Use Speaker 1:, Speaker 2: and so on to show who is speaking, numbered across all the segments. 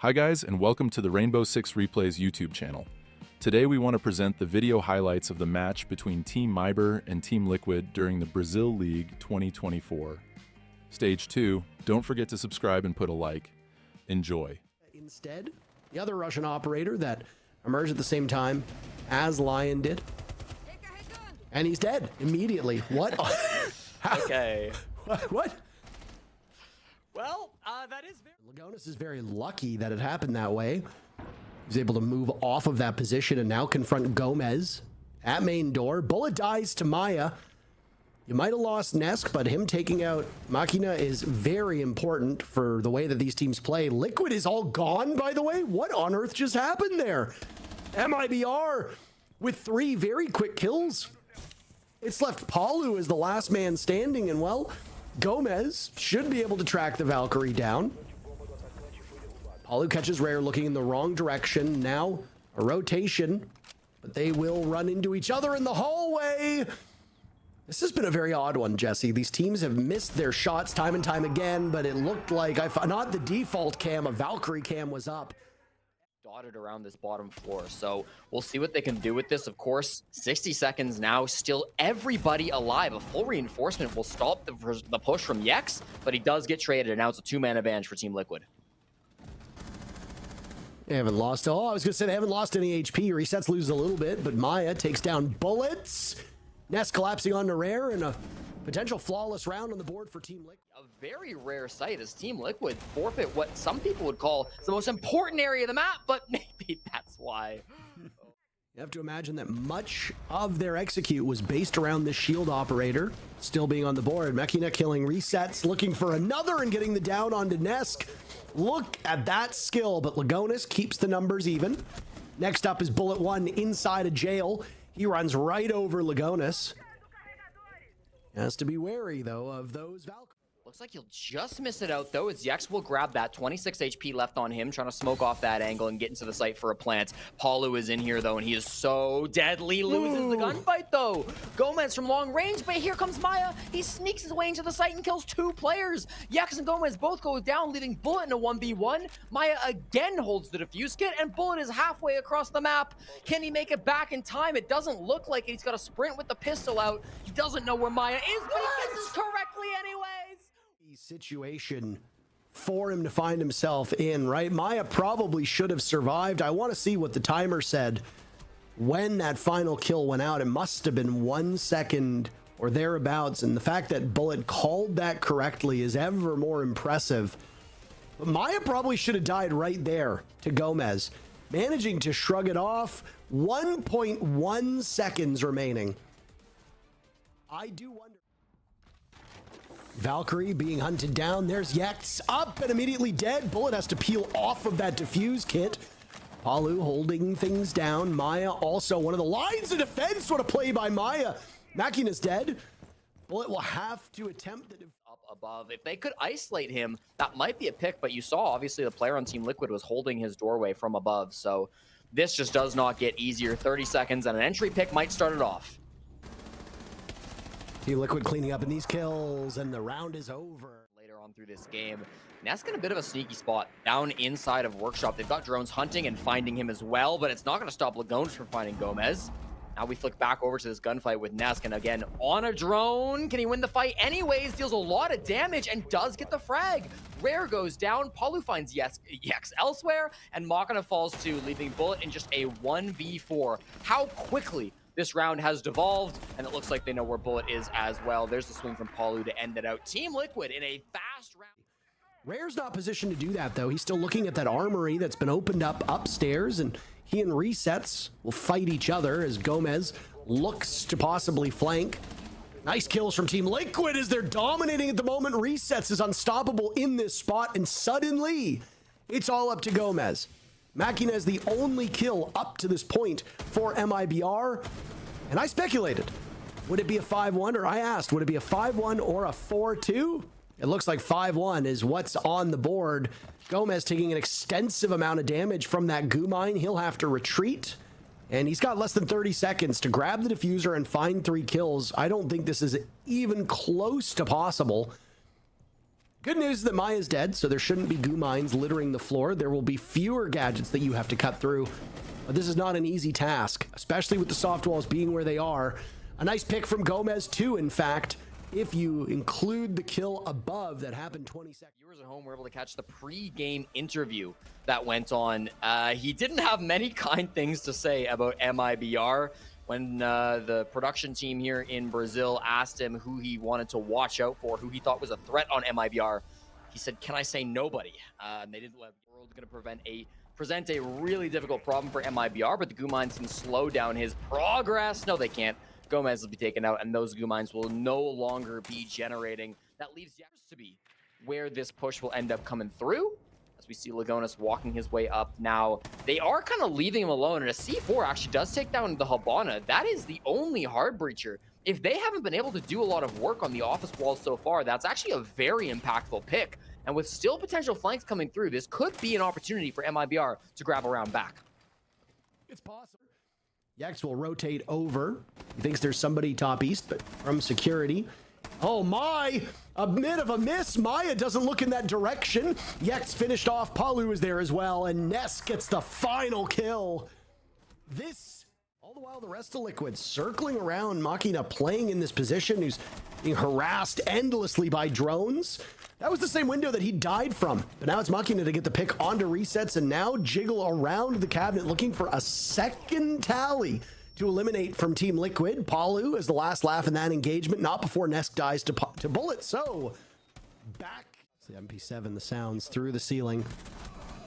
Speaker 1: Hi guys, and welcome to the Rainbow Six Replays YouTube channel. Today we want to present the video highlights of the match between Team MIBR and Team Liquid during the Brazil League 2024. Stage 2, don't forget to subscribe and put a like. Enjoy.
Speaker 2: Instead, the other Russian operator that emerged at the same time as Lion did. And he's dead immediately. What?
Speaker 3: Okay.
Speaker 2: What?
Speaker 3: Well, that is very...
Speaker 2: Lagonis is very lucky that it happened that way. He's able to move off of that position and now confront Gomez at main door. Bullet dies to Maya. You might have lost Nesk, but him taking out Machina is very important for the way that these teams play. Liquid is all gone, by the way. What on earth just happened there? MIBR with 3 very quick kills. It's left Palu as the last man standing, and well, Gomez should be able to track the Valkyrie down. Palu catches Rare looking in the wrong direction. Now a rotation, but they will run into each other in the hallway. This has been a very odd one, Jesse. These teams have missed their shots time and time again, but it looked like, not the default cam, a Valkyrie cam was up.
Speaker 3: Dotted around this bottom floor, so we'll see what they can do with this. Of course, 60 seconds now, still everybody alive. A full reinforcement will stop the push from Yex, but he does get traded, and now it's a 2-man advantage for Team Liquid.
Speaker 2: They haven't lost, I was gonna say they haven't lost any HP. Resets lose a little bit, but Maya takes down Bullets. Nest collapsing onto Rare, and a potential flawless round on the board for Team Liquid.
Speaker 3: A very rare sight as Team Liquid forfeit what some people would call the most important area of the map, but maybe that's why.
Speaker 2: You have to imagine that much of their execute was based around this shield operator still being on the board. Mechina killing Resets, looking for another and getting the down onto Nesk. Look at that skill, but Lagonis keeps the numbers even. Next up is Bullet 1 inside a jail. He runs right over Lagonis. Has to be wary, though, of those Valkyries.
Speaker 3: Looks like he'll just miss it out, though, as Yex will grab that. 26 HP left on him, trying to smoke off that angle and get into the site for a plant. Palu is in here, though, and he is so deadly. Loses the gunfight, though. Gomez from long range, but here comes Maya. He sneaks his way into the site and kills 2 players. Yex and Gomez both go down, leaving Bullet in a 1v1. Maya again holds the defuse kit, and Bullet is halfway across the map. Can he make it back in time? It doesn't look like it. He's got to sprint with the pistol out. He doesn't know where Maya is, but he gets it correctly anyways.
Speaker 2: Situation for him to find himself in, right? Maya probably should have survived. I want to see what the timer said when that final kill went out. It must have been 1 second or thereabouts, and the fact that Bullet called that correctly is ever more impressive. But Maya probably should have died right there to Gomez, managing to shrug it off. 1.1 seconds remaining. I do wonder. Valkyrie being hunted down. There's Yex up and immediately dead. Bullet has to peel off of that defuse kit. Palu holding things down. Maya also one of the lines of defense. What a play by Maya. Machina's dead. Bullet will have to attempt the
Speaker 3: up above. If they could isolate him, that might be a pick, but you saw obviously the player on Team Liquid was holding his doorway from above, so this just does not get easier. 30 seconds and an entry pick might start it off.
Speaker 2: Team Liquid cleaning up in these kills, and the round is over.
Speaker 3: Later on through this game, Nesk in a bit of a sneaky spot down inside of Workshop. They've got drones hunting and finding him as well, but it's not going to stop Lagonis from finding Gomez. Now we flick back over to this gunfight with Nesk, and again, on a drone. Can he win the fight anyways? Deals a lot of damage and does get the frag. Rare goes down. Palu finds Yex elsewhere, and Machina falls to, leaving Bullet in just a 1v4. How quickly this round has devolved, and it looks like they know where Bullet is as well. There's the swing from Palu to end it out. Team Liquid in a fast round.
Speaker 2: Rare's not positioned to do that, though. He's still looking at that armory that's been opened up upstairs, and he and Resets will fight each other as Gomez looks to possibly flank. Nice kills from Team Liquid as they're dominating at the moment. Resets is unstoppable in this spot, and suddenly it's all up to Gomez. Machina is the only kill up to this point for MIBR, and I speculated, would it be a 5-1, or I asked, would it be a 5-1 or a 4-2? It looks like 5-1 is what's on the board. Gomez taking an extensive amount of damage from that goo mine. He'll have to retreat, and he's got less than 30 seconds to grab the diffuser and find 3 kills. I don't think this is even close to possible. Good news is that Maya's dead, so there shouldn't be goo mines littering the floor. There will be fewer gadgets that you have to cut through. But this is not an easy task, especially with the soft walls being where they are. A nice pick from Gomez too, in fact, if you include the kill above that happened 20 seconds.
Speaker 3: Viewers at home were able to catch the pre-game interview that went on. He didn't have many kind things to say about MIBR. When the production team here in Brazil asked him who he wanted to watch out for, who he thought was a threat on MIBR, he said, "Can I say nobody?" And they didn't let the world going to present a really difficult problem for MIBR, but the goo mines can slow down his progress. No, they can't. Gomez will be taken out, and those goo mines will no longer be generating. That leaves Yax to be where this push will end up coming through. As we see Lagonis walking his way up now. They are kind of leaving him alone, and a C4 actually does take down the Habana. That is the only hard breacher. If they haven't been able to do a lot of work on the office walls so far, that's actually a very impactful pick. And with still potential flanks coming through, this could be an opportunity for MIBR to grab a round back.
Speaker 2: It's possible. Yax will rotate over. He thinks there's somebody top east, but from security. Oh my! A bit of a miss. Maya doesn't look in that direction. Yex finished off. Palu is there as well, and Ness gets the final kill. This, all the while, the rest of Liquid circling around, Machina playing in this position, who's being harassed endlessly by drones. That was the same window that he died from, but now it's Machina to get the pick onto resets and now jiggle around the cabinet looking for a second tally to eliminate from Team Liquid. Palu is the last laugh in that engagement, not before Nesk dies to bullet. So back. It's the MP7, the sounds through the ceiling.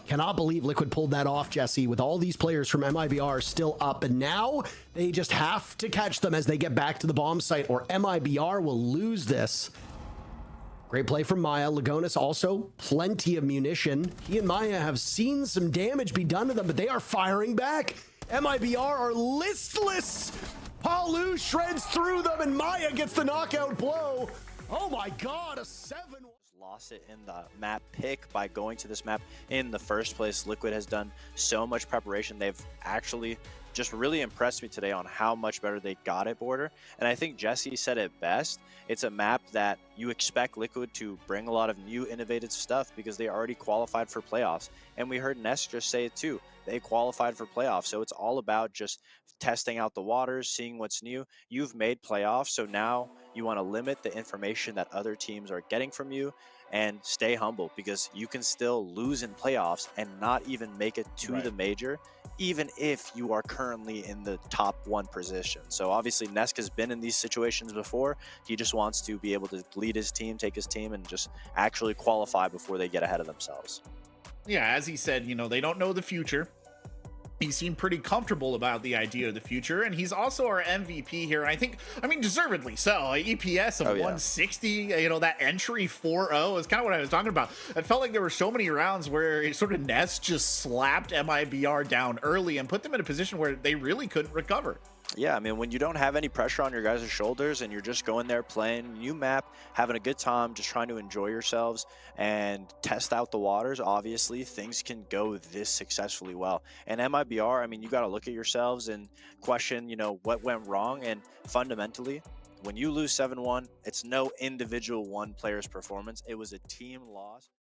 Speaker 2: Cannot believe Liquid pulled that off, Jesse, with all these players from MIBR still up. And now they just have to catch them as they get back to the bomb site, or MIBR will lose this. Great play from Maya. Lagonis also plenty of munition. He and Maya have seen some damage be done to them, but they are firing back. MIBR are listless. Palu shreds through them, and Maya gets the knockout blow. Oh my God, a 7.
Speaker 4: Lost it in the map pick by going to this map in the first place. Liquid has done so much preparation. They've actually just really impressed me today on how much better they got at Border. And I think Jesse said it best. It's a map that you expect Liquid to bring a lot of new innovative stuff because they already qualified for playoffs. And we heard Ness just say it too. They qualified for playoffs. So it's all about just testing out the waters, seeing what's new. You've made playoffs, so now you want to limit the information that other teams are getting from you and stay humble, because you can still lose in playoffs and not even make it to the major, even if you are currently in the top 1 position. So obviously Nesk has been in these situations before. He just wants to be able to lead his team, take his team, and just actually qualify before they get ahead of themselves.
Speaker 5: Yeah, as he said, you know, they don't know the future. He seemed pretty comfortable about the idea of the future, and he's also our MVP here. I think, I mean, deservedly so. EPS of 160, you know, that entry 4-0 is kind of what I was talking about. I felt like there were so many rounds where sort of Ness just slapped MIBR down early and put them in a position where they really couldn't recover.
Speaker 4: Yeah, I mean, when you don't have any pressure on your guys' shoulders and you're just going there playing new map, having a good time, just trying to enjoy yourselves and test out the waters, obviously things can go this successfully well. And MIBR, I mean, you got to look at yourselves and question, you know, what went wrong. And fundamentally, when you lose 7-1, it's no individual one player's performance. It was a team loss.